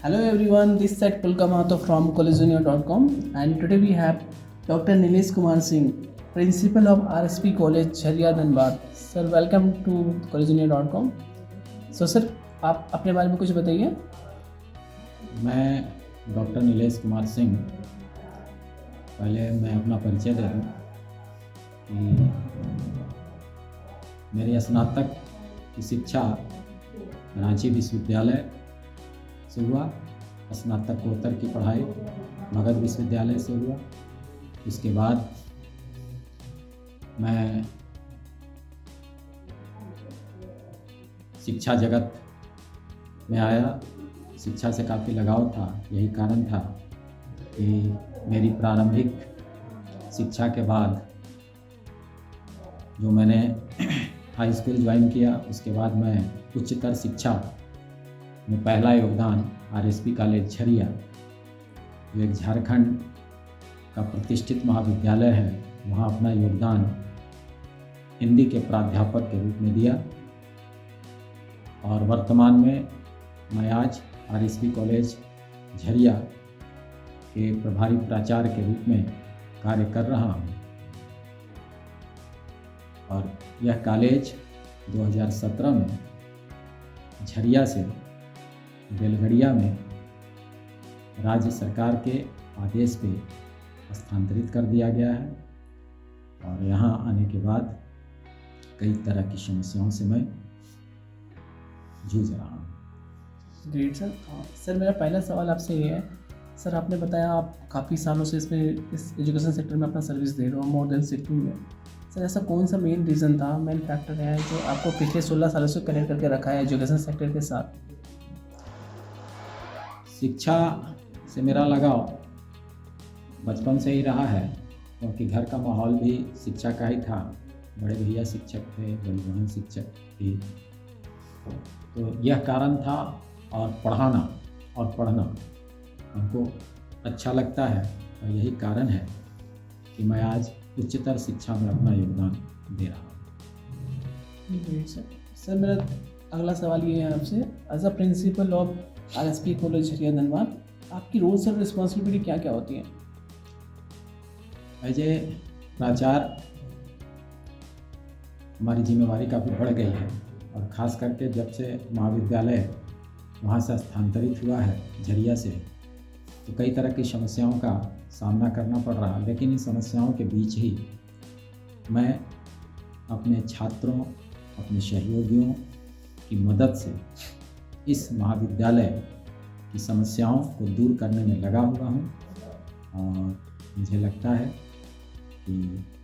Hello everyone, this side Pulka Mahato from collegejunior.com and today we have Dr. Nilesh Kumar Singh, Principal of RSP College, Jharia Dhanbad. Sir, welcome to collegejunior.com. So sir, आप अपने बारे में कुछ बताइए। मैं doctor Nilesh Kumar Singh, पहले मैं अपना परिचय दे दूँ कि मेरी स्नातक की शिक्षा रांची विश्वविद्यालय से हुआ। स्नातकोत्तर की पढ़ाई मगध विश्वविद्यालय से हुआ। उसके बाद मैं शिक्षा जगत में आया। शिक्षा से काफ़ी लगाव था, यही कारण था कि मेरी प्रारंभिक शिक्षा के बाद जो मैंने हाई स्कूल ज्वाइन किया, उसके बाद मैं उच्चतर शिक्षा में पहला योगदान आरएसपी कॉलेज झरिया, जो एक झारखंड का प्रतिष्ठित महाविद्यालय है, वहाँ अपना योगदान हिंदी के प्राध्यापक के रूप में दिया। और वर्तमान में मैं आज आरएसपी कॉलेज झरिया के प्रभारी प्राचार्य के रूप में कार्य कर रहा हूँ। और यह कॉलेज 2017 में झरिया से बेलगड़िया में राज्य सरकार के आदेश पे स्थानांतरित कर दिया गया है। और यहाँ आने के बाद कई तरह की समस्याओं से मैं जूझ रहा हूँ। Great sir. सर, मेरा पहला सवाल आपसे ये है, सर आपने बताया आप काफ़ी सालों से इस एजुकेशन सेक्टर में अपना सर्विस दे रहे हो, मोर देन 16 ईयर। सर ऐसा कौन सा मेन रीज़न था, मेन फैक्टर है जो आपको पिछले 16 सालों से कनेक्ट करके रखा है एजुकेशन सेक्टर के साथ? शिक्षा से मेरा लगाव बचपन से ही रहा है, क्योंकि घर का माहौल भी शिक्षा का ही था। बड़े भैया शिक्षक थे, बड़ी बहन शिक्षक थी, तो यह कारण था। और पढ़ना हमको अच्छा लगता है, और यही कारण है कि मैं आज उच्चतर शिक्षा में अपना योगदान दे रहा हूँ। Great sir. सर मेरा अगला सवाल ये है आपसे, as a principal of RSP college Jharia Dhanbad, आपकी रोल्स और रिस्पॉन्सिबिलिटी क्या क्या होती हैं? एज ए प्राचार्य हमारी जिम्मेवारी काफ़ी बढ़ गई है, और ख़ास करके जब से महाविद्यालय वहाँ से स्थानांतरित हुआ है झरिया से, तो कई तरह की समस्याओं का सामना करना पड़ रहा। लेकिन इन समस्याओं के बीच ही मैं अपने छात्रों, अपने सहयोगियों की मदद से इस महाविद्यालय की समस्याओं को दूर करने में लगा हुआ हूँ। और मुझे लगता है कि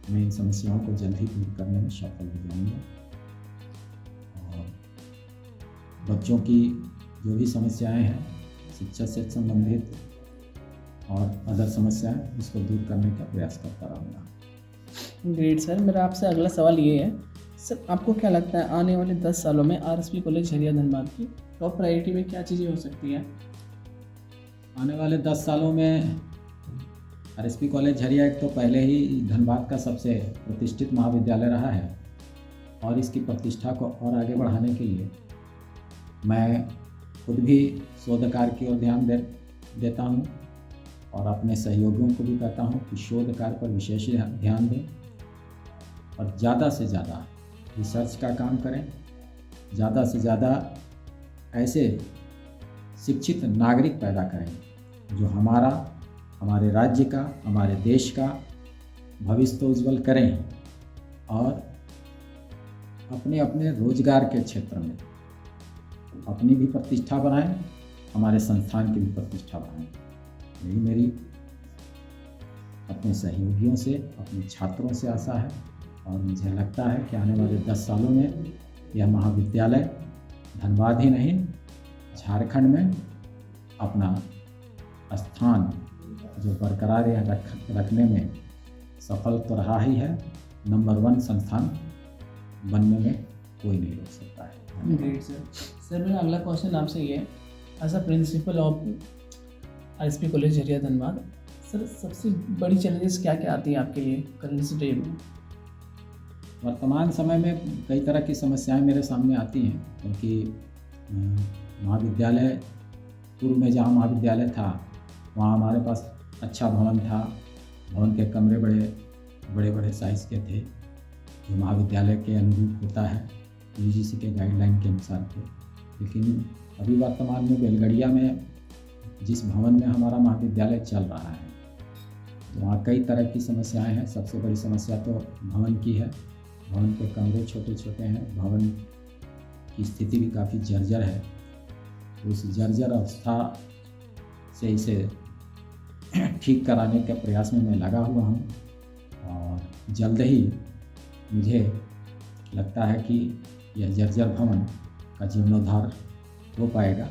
मैं इन समस्याओं को जल्द ही दूर करने में सफल हो जाऊँगा। और बच्चों की जो भी समस्याएं हैं शिक्षा से संबंधित और अदर समस्याएं, इसको दूर करने का प्रयास करता रहूँगा। Great sir. मेरा आपसे अगला सवाल ये है, सर आपको क्या लगता है आने वाले 10 सालों में आरएसपी कॉलेज झरिया धनबाद की टॉप प्रायोरिटी में क्या चीज़ें हो सकती हैं? आने वाले 10 सालों में आरएसपी कॉलेज झरिया एक तो पहले ही धनबाद का सबसे प्रतिष्ठित महाविद्यालय रहा है, और इसकी प्रतिष्ठा को और आगे बढ़ाने के लिए मैं खुद भी शोध कार्य की ओर ध्यान देता हूँ, और अपने सहयोगियों को भी कहता हूँ कि शोध कार्य पर विशेष ध्यान दें, और ज़्यादा से ज़्यादा रिसर्च का काम करें। ज़्यादा से ज़्यादा ऐसे शिक्षित नागरिक पैदा करें जो हमारे राज्य का, हमारे देश का भविष्य तो उज्जवल करें, और अपने अपने रोजगार के क्षेत्र में अपनी भी प्रतिष्ठा बनाएं, हमारे संस्थान की भी प्रतिष्ठा बनाएं। यही मेरी अपने सहयोगियों से, अपने छात्रों से आशा है। और मुझे लगता है कि आने वाले 10 सालों में यह महाविद्यालय धनबाद ही नहीं, झारखंड में अपना स्थान जो बरकरार रखने में सफल तो रहा ही है, नंबर 1 संस्थान बनने में कोई नहीं रोक सकता है। Great sir. सर मेरा अगला क्वेश्चन आपसे ये है, as a principal of RSP college Jharia Dhanbad, sir सबसे बड़ी चैलेंजेस क्या क्या आती हैं आपके लिए करंट डे में? वर्तमान समय में कई तरह की समस्याएं मेरे सामने आती हैं, क्योंकि महाविद्यालय पूर्व में जहाँ महाविद्यालय था वहाँ हमारे पास अच्छा भवन था। भवन के कमरे बड़े बड़े साइज़ के थे, जो महाविद्यालय के अनुरूप होता है, यूजीसी के गाइडलाइन के अनुसार थे। लेकिन अभी वर्तमान में बेलगड़िया में जिस भवन में हमारा महाविद्यालय चल रहा है, तो वहाँ कई तरह की समस्याएं हैं। सबसे बड़ी समस्या तो भवन की है। भवन के कमरे छोटे छोटे हैं, भवन की स्थिति भी काफ़ी जर्जर है। तो उस जर्जर अवस्था से इसे ठीक कराने के प्रयास में मैं लगा हुआ हूँ और जल्द ही मुझे लगता है कि यह जर्जर भवन का जीर्णोद्धार हो पाएगा।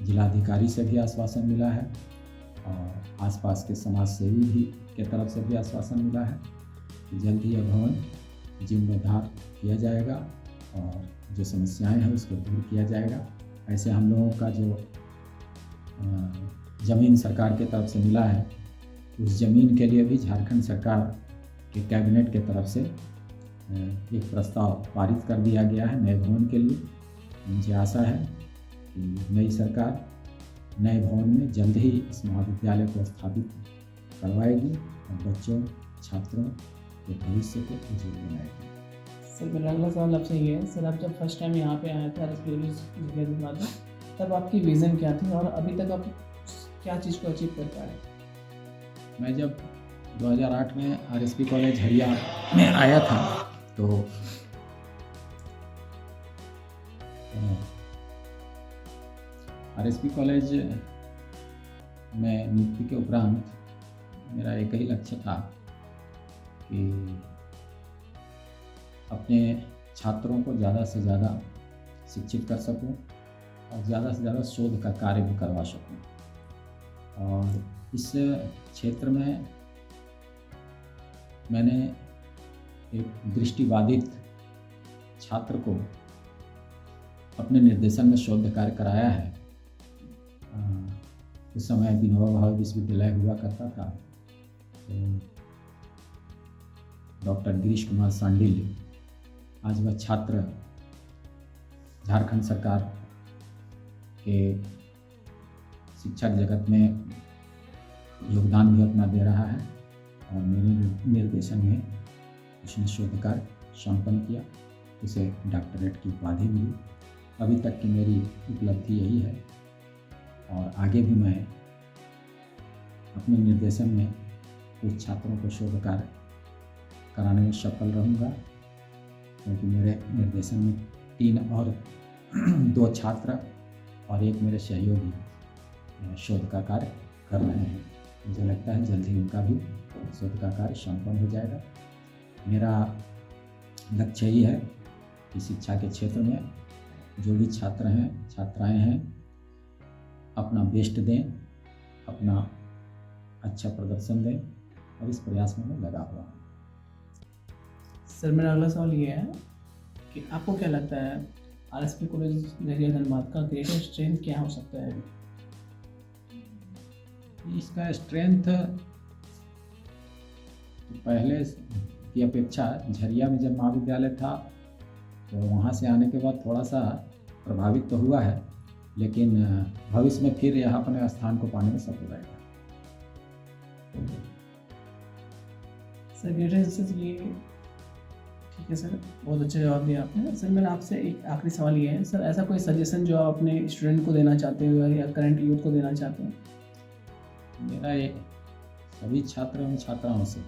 जिलाधिकारी से भी आश्वासन मिला है और आसपास के समाज सेवी भी के तरफ से भी आश्वासन मिला है कि जल्द ही यह भवन जीर्णोद्धार किया जाएगा और जो समस्याएं हैं उसको दूर किया जाएगा। ऐसे हम लोगों का जो ज़मीन सरकार के तरफ से मिला है, उस ज़मीन के लिए भी झारखंड सरकार के कैबिनेट के तरफ से एक प्रस्ताव पारित कर दिया गया है नए भवन के लिए। मुझे आशा है कि नई सरकार नए भवन में जल्द ही इस महाविद्यालय को स्थापित करवाएगी और बच्चों छात्रों के भविष्य को उज्जवल बनाएगी। सर मेरा अगला सवाल आपसे ये है, सर आप जब फर्स्ट टाइम यहाँ पे आए थे RSP कॉलेज में, तब आपकी विज़न क्या थी और अभी तक आप क्या चीज़ को अचीव कर पाए? मैं जब 2008 में RSP कॉलेज झरिया में आया था तो RSP कॉलेज में नियुक्ति के उपरांत मेरा एक ही लक्ष्य था कि अपने छात्रों को ज़्यादा से ज़्यादा शिक्षित कर सकूं और ज़्यादा से ज़्यादा शोध का कार्य भी करवा सकूं। और इस क्षेत्र में मैंने एक दृष्टिबाधित छात्र को अपने निर्देशन में शोध कार्य कराया है। उस समय विनोबा भावे विश्वविद्यालय हुआ करता था, तो डॉक्टर गिरीश कुमार सांडिल आज वह छात्र झारखंड सरकार के शिक्षा जगत में योगदान भी अपना दे रहा है और मेरे निर्देशन में उसने शोध कार्य संपन्न किया, उसे डॉक्टरेट की उपाधि मिली। अभी तक की मेरी उपलब्धि यही है और आगे भी मैं अपने निर्देशन में कुछ छात्रों को शोध कार्य कराने में सफल रहूँगा, क्योंकि मेरे निर्देशन में 3 और 2 छात्र और 1 मेरे सहयोगी शोध का कार्य कर रहे हैं। मुझे लगता है जल्द ही उनका भी शोध का कार्य संपन्न हो जाएगा। मेरा लक्ष्य यही है कि शिक्षा के क्षेत्र में जो भी छात्र हैं छात्राएं हैं अपना बेस्ट दें, अपना अच्छा प्रदर्शन दें और इस प्रयास में मैं लगा हुआ हूँ। सर मेरा अगला सवाल ये है कि आपको क्या लगता है RSP कॉलेज झरिया धनबाद का ग्रेटर स्ट्रेंथ क्या हो सकता है? इसका स्ट्रेंथ पहले की अपेक्षा झरिया में जब महाविद्यालय था तो वहाँ से आने के बाद थोड़ा सा प्रभावित तो हुआ है, लेकिन भविष्य में फिर यह अपने स्थान को पाने में सफल रहेगा। सर ग्रेटर स्ट्रेंथ ये ठीक है सर, बहुत अच्छा जवाब दिया आपने। सर मेरा आपसे एक आखिरी सवाल ये है, सर ऐसा कोई सजेशन जो आप अपने स्टूडेंट को देना चाहते हो या करंट यूथ को देना चाहते हैं? मेरा ये सभी छात्र एवं छात्राओं से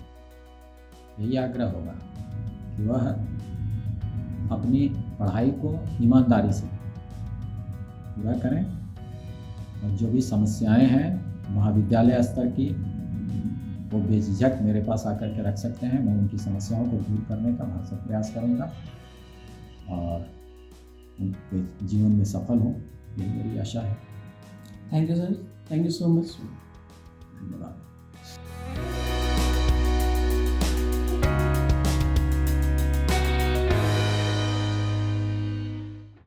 यही आग्रह होगा कि वह अपनी पढ़ाई को ईमानदारी से पूरा करें और जो भी समस्याएं हैं महाविद्यालय स्तर की वो बेझिझक मेरे पास आकर के रख सकते हैं। मैं उनकी समस्याओं को दूर करने का भरसक प्रयास करूंगा और उनके जीवन में सफल हों, यही मेरी आशा है। Thank you sir, thank you so much. धन्यवाद।